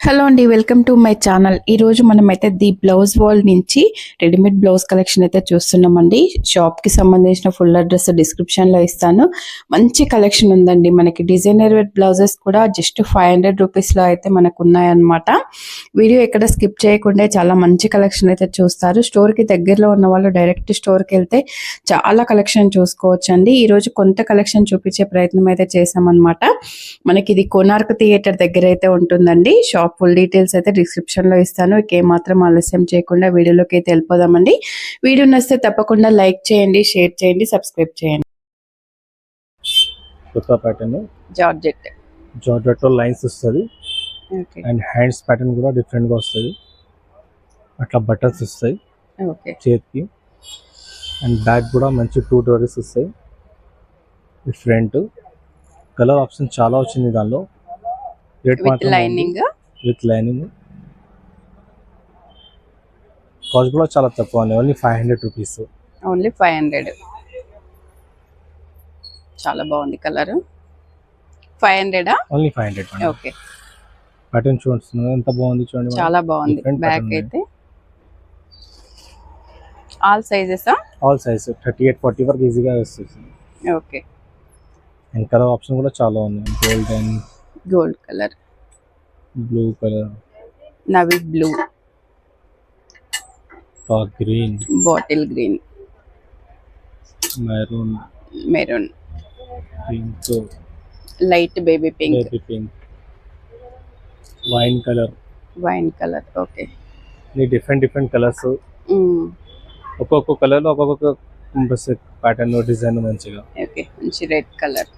Hello అండి, welcome to my channel. ఈరోజు మనమైతే ది బ్లౌజ్ వాల్ నుంచి రెడీమేడ్ బ్లౌజ్ కలెక్షన్ అయితే చూస్తున్నామండి. షాప్కి సంబంధించిన ఫుల్ అడ్రస్ డిస్క్రిప్షన్లో ఇస్తాను. మంచి కలెక్షన్ ఉందండి. మనకి డిజైనర్ వేర్ బ్లౌజెస్ కూడా జస్ట్ 500 రూపీస్లో అయితే మనకు ఉన్నాయన్నమాట. వీడియో ఎక్కడ స్కిప్ చేయకుండా చాలా మంచి కలెక్షన్ అయితే చూస్తారు. స్టోర్కి దగ్గరలో ఉన్న వాళ్ళు డైరెక్ట్ స్టోర్కి వెళ్తే చాలా కలెక్షన్ చూసుకోవచ్చు అండి. ఈరోజు కొంత కలెక్షన్ చూపించే ప్రయత్నం అయితే చేసామన్నమాట. మనకి ఇది కోనార్క్ థియేటర్ దగ్గర అయితే ఉంటుందండి. షాప్ ఫుల్ డీటెయిల్స్ అయితే డిస్క్రిప్షన్ లో ఇస్తాను. ఏమాత్రం ఆలస్యం చేయకుండా వీడియోలోకి అయితే వెళ్ళిపోదామండి. వీడియో నచ్చితే తప్పకుండా లైక్ చేయండి, షేర్ చేయండి, సబ్స్క్రైబ్ చేయండి. కొత్త ప్యాటర్న్ జార్జెట్ లో లైన్స్ వస్తుంది అండ్ హ్యాండ్స్ ప్యాటర్న్ కూడా డిఫరెంట్ గా వస్తుంది. అట్లా బటన్స్ వస్తాయి చేతికి అండ్ బ్యాక్ కూడా మంచి 2 డోరీస్ వస్తాయి. ఫ్రంట్ కలర్ ఆప్షన్ చాలా వచ్చింది దానిలో. రేట్ మాత్రం విత్ లైనింగ్. కాస్ట్ కూడా చాలా తక్కువ అండి, ఓన్లీ 500 రూపీస్. ఓన్లీ 500. చాలా బాగుంది కలర్. 500 ఓన్లీ 500. ఓకే. ప్యాటర్న్ చూడండి ఎంత బాగుంది, చూడండి చాలా బాగుంది. బ్యాక్ అయితే ఆల్ సైజెస్ 38-40 వరకు ఈజీగా వస్తుంది. ఓకే. అండ్ కలర్ ఆప్షన్ కూడా చాలా ఉంది. Gold colour, blue colour, navy blue, dark green, bottle green, maroon, pink, light baby pink, wine colour. Okay. Different colours. ఒక్కొక్క కలర్ లో ఒక్కొక్క ప్యాటర్న్ డిజైన్ మంచిగా. ఓకే. మంచి రెడ్ కలర్,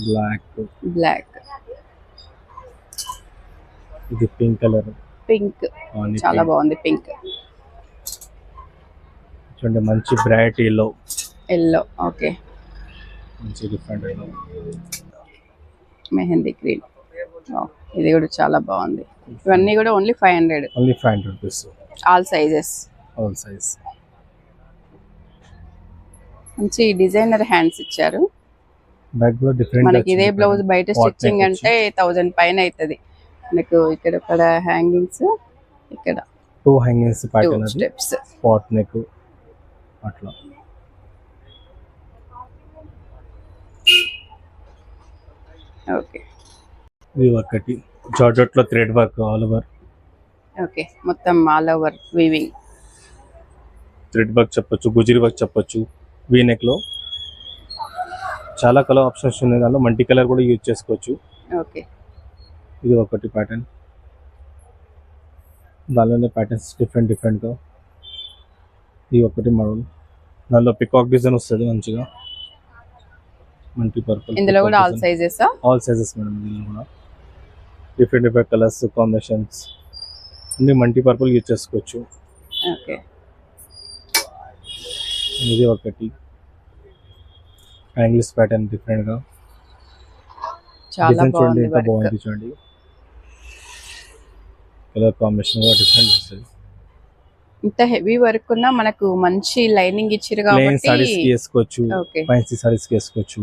బ్లాక్, ఇది pink colour. చాలా బాగుంది పింక్. చూడండి మంచి బ్రైట్ ఎల్లో. ఓకే. మంచి డిఫరెంట్ ఎల్లో. మెహందీ గ్రీన్. ఇది కూడా చాలా బాగుంది. ఇవన్నీ కూడా only 500. Only 500 rupees. All sizes. మంచి డిజైనర్ హ్యాండ్స్ ఇచ్చారు. బ్యాక్ కూడా డిఫరెంట్. మనకి ఇదే బ్లౌజ్ బయట స్టిచ్చింగ్ అంటే 1000 పైన అవుతుంది. మనకు ఇక్కడ హ్యాంగింగ్స్, ఇక్కడ 2 hangings pattern, steps, spot neck అట్లా. ఓకే. ఇది ఒకటి జార్జెట్ లో thread work all over. Okay. మొత్తం all over weaving. Thread work చెప్పొచ్చు, గుజరీ వర్క్ చెప్పొచ్చు. వీ నెక్ లో చాలా కలర్ ఆప్షన్స్ ఉన్నాయి. దానిలో మల్టీ కలర్ కూడా యూజ్ చేసుకోవచ్చు. ఓకే. ఇది ఒకటి ప్యాటర్న్. దానిలోనే ప్యాటర్న్స్ డిఫరెంట్ గా. ఇది ఒకటి మరూన్. దానిలో పికాక్ డిజైన్ వస్తుంది మంచిగా. Multi purple. ఇందులో కూడా ఆల్ సైజెస్ మేడం. ఇందులో కూడా డిఫరెంట్ కలర్స్ కాంబినేషన్స్ అన్ని మల్టీ పర్పుల్ యూజ్ చేసుకోవచ్చు. ఓకే. ఇది ఒకటి ఇంగ్లీష్ ప్యాటర్న్ డిఫరెంట్ గా. చాలా బాగుంది. ఎంత బాగుంది చూడండి. కలర్ కాంబినేషన్ కూడా డిఫరెంట్ వస్తుంది. ఇంత హెవీ వర్క్ ఉన్నా మనకు మంచి లైనింగ్ ఇచ్చిరు కాబట్టి సారీస్ కి వేసుకోవచ్చు, ఫ్యాన్సీ సారీస్ కి వేసుకోవచ్చు.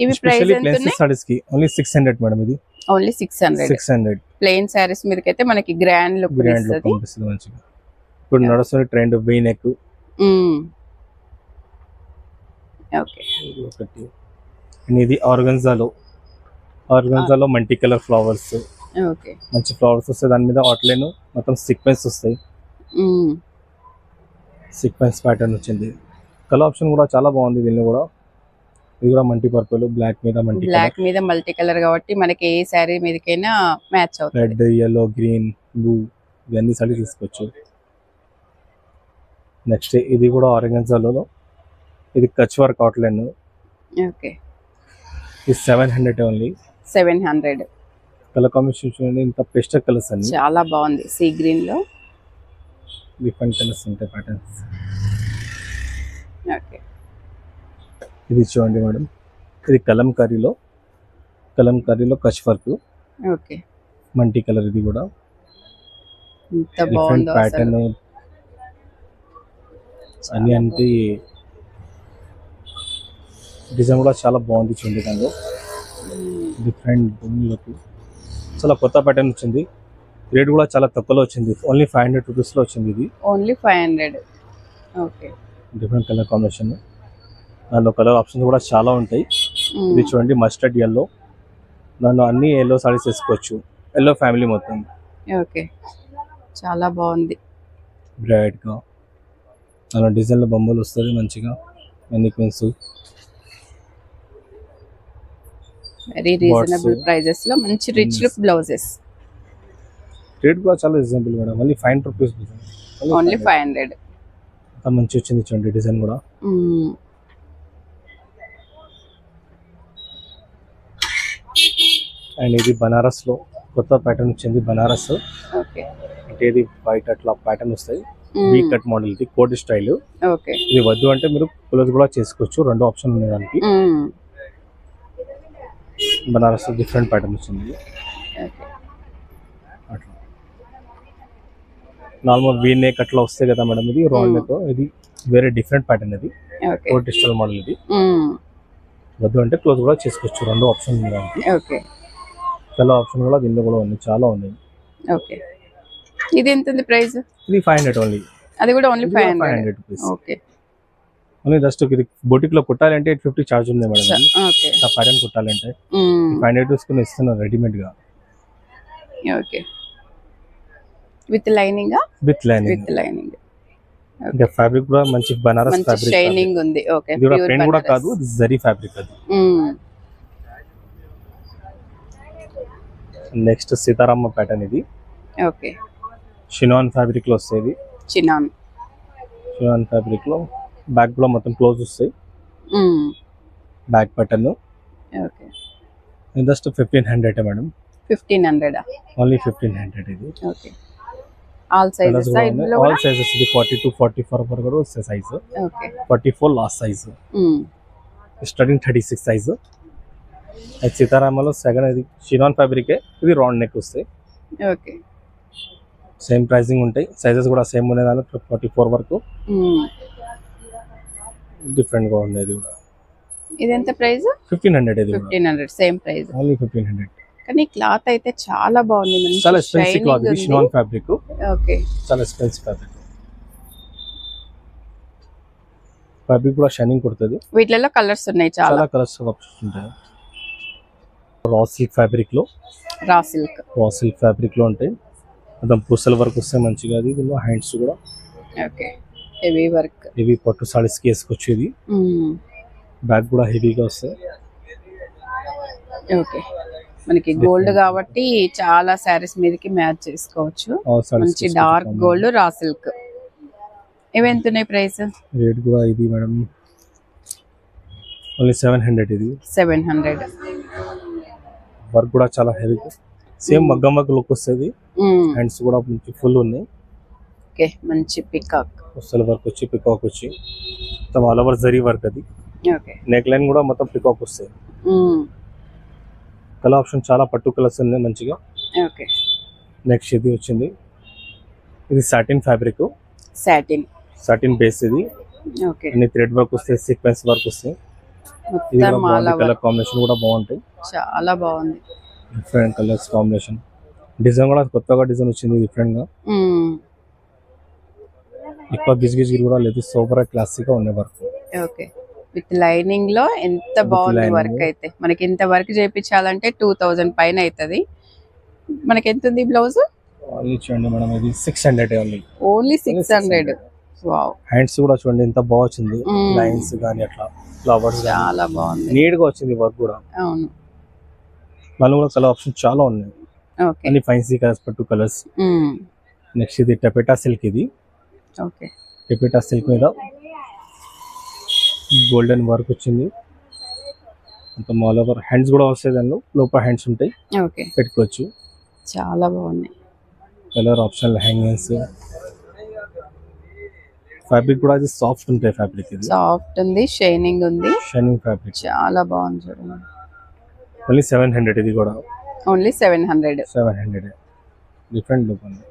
ఇవి ప్రైస్ ఎంత ఉన్నాయి? సారీస్ కి ఓన్లీ 600 మేడం. ఇది ఓన్లీ 600. ప్లెయిన్ సారీస్ మీదకి అయితే మనకి గ్రాండ్ లుక్ వస్తుంది మంచిగా. ఇప్పుడు నడుస్తున్న ట్రెండ్ వీ నెక్. ఓకే. ఒకటి. ఇది ఆర్గన్జాలో మల్టీ కలర్ ఫ్లవర్స్. ఓకే. మంచి ఫ్లవర్స్ వస్తాయి. దాని మీద అవుట్లైన్ మొత్తం సీక్వెన్స్ వస్తాయి. సీక్వెన్స్ ప్యాటర్న్ వచ్చింది. కలర్ ఆప్షన్ కూడా చాలా బాగుంది. దీనిలో కూడా ఇది కూడా మల్టీ పర్పుల్, బ్లాక్ మీద మల్టీ కలర్ కాబట్టి మనకి ఏ శారీ మీదకైనా మ్యాచ్ అవుతుంది. రెడ్, yellow, గ్రీన్, బ్లూ ఇవన్నీ సారీ తీసుకోవచ్చు. నెక్స్ట్ ఇది కూడా ఆర్గన్జాలో. ఇది కచ్ వర్క్ అవుట్లైన్. ఓకే. ఇది 700 ఓన్లీ. 700. కలర్ కాంబినేషన్ చూడండి, ఇంత పేస్టల్ కలర్స్ అన్ని చాలా బాగుంది. సీ గ్రీన్ లో డిఫరెంట్ కలర్స్ ఉంటాయి ప్యాటర్న్స్. ఓకే. ఇది చూడండి మేడం, ఇది కలంకారీలో Kutch work. Okay. Multi colour. ఇది కూడా ఇంత బాగుంది ప్యాటర్న్. అన్ని అంటే డిజైన్ కూడా చాలా బాగుంది చూడండి. దానిలో డిఫరెంట్ లుక్. చాలా కొత్త ప్యాటర్న్ వచ్చింది. రేట్ కూడా చాలా తక్కువలో వచ్చింది. ఓన్లీ 500 రూపీస్లో వచ్చింది ఇది. Only 500. Okay. Different colour combination. దాంట్లో కలర్ ఆప్షన్స్ కూడా చాలా ఉంటాయి. ఇది చూడండి మస్టర్డ్ ఎల్లో. దాంట్లో అన్ని ఎల్లో సారీస్ వేసుకోవచ్చు. ఎల్లో ఫ్యామిలీ మొత్తం. ఓకే. చాలా బాగుంది. బ్రైట్గా అలా డిజైన్లో బొమ్మలు వస్తుంది మంచిగా. మెనిక్విన్స్ వెరీ రీజనబుల్ ప్రైజెస్ లో మంచి రిచ్ లుక్ బ్లౌజెస్. రేట్ కూడా చాలా reasonable madam. Only 500 rupees. Only 500. అంత మంచి వచ్చింది చూడండి డిజైన్ కూడా. అండ్ ఇది బనారస్ లో కొత్త ప్యాటర్న్ వచ్చింది. బనారస్ ఓకే. అంటే ఇది వైట్ అట్లా ప్యాటర్న్ వస్తాయి. వీ కట్ మోడల్ ఇది కోట్ స్టైల్. ఓకే. ఇది వద్దు అంటే మీరు క్లోజ్ కూడా చేసుకోవచ్చు. రెండు ఆప్షన్ ఉన్నాయి దానికి. బనారస్ డిఫరెంట్ ప్యాటర్న్ వచ్చింది. అట్లా నార్మల్ వీ నెక్ అట్లా వస్తాయి కదా మేడం. ఇది రౌండ్ నెక్. ఇది వేరే డిఫరెంట్ ప్యాటర్న్. ఇది కోట్ స్టైల్ మోడల్. ఇది వద్దు అంటే క్లోజ్ కూడా చేసుకోవచ్చు. రెండు ఆప్షన్ ఉంది దానికి. ఓకే. చాలా ఆప్షన్ కూడా దీనిలో కూడా ఉంది. చాలా ఉన్నాయి. ఓకే. ఇది ఎంత ఉంది ప్రైస్? ఇది 500 ఓన్లీ. అది కూడా only 500 rupees. Okay. Only just ఇది బొటిక్ లో కుట్టాలంటే 850 చార్జ్ ఉంది మేడం. ఓకే. ఆ ప్యాటర్న్ కుట్టాలంటే 500 తీసుకుని ఇస్తున్నారు రెడీమేడ్ గా. Okay. With lining. With lining. ఇంకా ఫ్యాబ్రిక్ కూడా మంచి బనారస్ ఫ్యాబ్రిక్. షైనింగ్ ఉంది. ఓకే. ఇది కూడా ప్లెయిన్ కూడా కాదు. ఇది జరీ ఫ్యాబ్రిక్ అది. నెక్స్ట్ సీతారామ ప్యాటర్న్ ఇది. ఓకే. షినాన్ ఫ్యాబ్రిక్ లో వస్తాయి. షినాన్ ఫ్యాబ్రిక్ లో బ్యాక్ కూడా మొత్తం క్లోజ్ వస్తాయి. Back pattern. Okay. Just 1500 madam. 1500. Only 1500 ఇది. Okay. All sizes. All sizes. ఇది 40 to 44 వరకు కూడా వస్తాయి size. Okay. 44 last size. Starting 36 size. అది సీతారామలో సెకండ్. ఇది షినాన్ ఫ్యాబ్రిక్. ఇది రౌండ్ నెక్ వస్తాయి. ఓకే. సేమ్ ప్రైసింగ్ ఉంటాయి. సైజెస్ కూడా సేమ్ ఉన్నాయి. దానిలో 44 వరకు. డిఫరెంట్ గా ఉంది. ఇది కూడా. ఇది ఎంత ప్రైస్? 1500. ఇది 1500 సేమ్ ప్రైస్. ఓన్లీ 1500. కానీ క్లాత్ అయితే చాలా బాగుంది. చాలా ఎక్స్పెన్సివ్ క్లాత్. ఇది షినాన్ ఫ్యాబ్రిక్. ఓకే. చాలా ఎక్స్పెన్సివ్ ఫ్యాబ్రిక్. ఫ్యాబ్రిక్ కూడా షైనింగ్ కొడుతుంది. వీటిలో కలర్స్ ఉన్నాయి. చాలా కలర్స్ ఆప్షన్స్ ఉంటాయి. రా సిల్క్ ఫ్యాబ్రిక్ లో. రా సిల్క్ ఫ్యాబ్రిక్ లో ఉంటాయి. మొత్తం పూసల వర్క్ వస్తాయి మంచిగా. అది దీనిలో హ్యాండ్స్ కూడా. ఓకే. Heavy work. హెవీ పట్టు సారీస్ కి వేసుకోవచ్చు. ఇది బ్యాక్ కూడా హెవీగా వస్తాయి. ఓకే. మనకి గోల్డ్ కాబట్టి చాలా సారీస్ మీదకి మ్యాచ్ చేసుకోవచ్చు. మంచి డార్క్ గోల్డ్ రా సిల్క్. ఇవి ఎంత ఉన్నాయి ప్రైస్? రేట్ కూడా ఇది మేడం ఓన్లీ 700. ఇది 700. వర్క్ కూడా చాలా హెవీ. సేమ్ మగ్గం వర్క్ లుక్ వస్తుంది. హ్యాండ్స్ కూడా మంచి ఫుల్ ఉన్నాయి. ఓకే. మంచి పికాక్. వస్తల వర్క్ వచ్చి పికాక్ వచ్చి మొత్తం ఆల్ ఓవర్ జరీ వర్క్. అది ఓకే. నెక్ లైన్ కూడా మొత్తం పికాక్ వస్తుంది. కలర్ ఆప్షన్ చాలా పట్టు కలర్స్ ఉన్నాయి మంచిగా. ఓకే. నెక్స్ట్ ఇది వచ్చింది. ఇది సాటిన్ ఫ్యాబ్రిక్. Satin base. ఇది ఓకే. అన్ని థ్రెడ్ వర్క్ వస్తాయి. సీక్వెన్స్ వర్క్ వస్తాయి. ఇది కలర్ కాంబినేషన్ కూడా బాగుంటాయి. చాలా బాగుంది. Different colours combination. డిజైన్ కూడా కొత్తగా డిజైన్ వచ్చింది డిఫరెంట్ గా. ఎక్కువ గిజ్ కూడా లేదు. సూపర్ క్లాసిక్ గా ఉండే వర్క్. ఓకే. విత్ లైనింగ్ లో ఎంత బాగుంది వర్క్ అయితే. మనకి ఇంత వర్క్ చేయించాలంటే 2000 పైన అవుతుంది. మనకి ఎంత ఉంది బ్లౌజ్? చూడండి మేడం ఇది 600 ఓన్లీ 600. వావ్. హ్యాండ్స్ కూడా చూడండి ఎంత బాగా వచ్చింది. లైన్స్ గానీ అట్లా ఫ్లవర్స్ చాలా బాగుంది. నీట్ గా వచ్చింది వర్క్ కూడా. అవును. మళ్ళీ కూడా కలర్ ఆప్షన్ చాలా ఉన్నాయి. ఓకే. అన్ని ఫైన్సీ కలర్స్ పట్టు కలర్స్. నెక్స్ట్ ఇది టపెటా సిల్క్. ఇది ఓకే. టపెటా సిల్క్ మీద గోల్డెన్ వర్క్ వచ్చింది. అంత ఆల్ ఓవర్ హ్యాండ్స్ కూడా వస్తాయి. దానిలో లోపల హ్యాండ్స్ ఉంటాయి. ఓకే. పెట్టుకోవచ్చు. చాలా బాగున్నాయి. Colour option hangings. ఫ్యాబ్రిక్ కూడా అది సాఫ్ట్ ఉంటాయి. ఫ్యాబ్రిక్ ఇది సాఫ్ట్ ఉంది. షైనింగ్ ఉంది. Shining fabric. చాలా బాగుంది చూడండి. ఓన్లీ 700. ఇది కూడా ఓన్లీ 700. డిఫరెంట్ లుక్ ఉంది.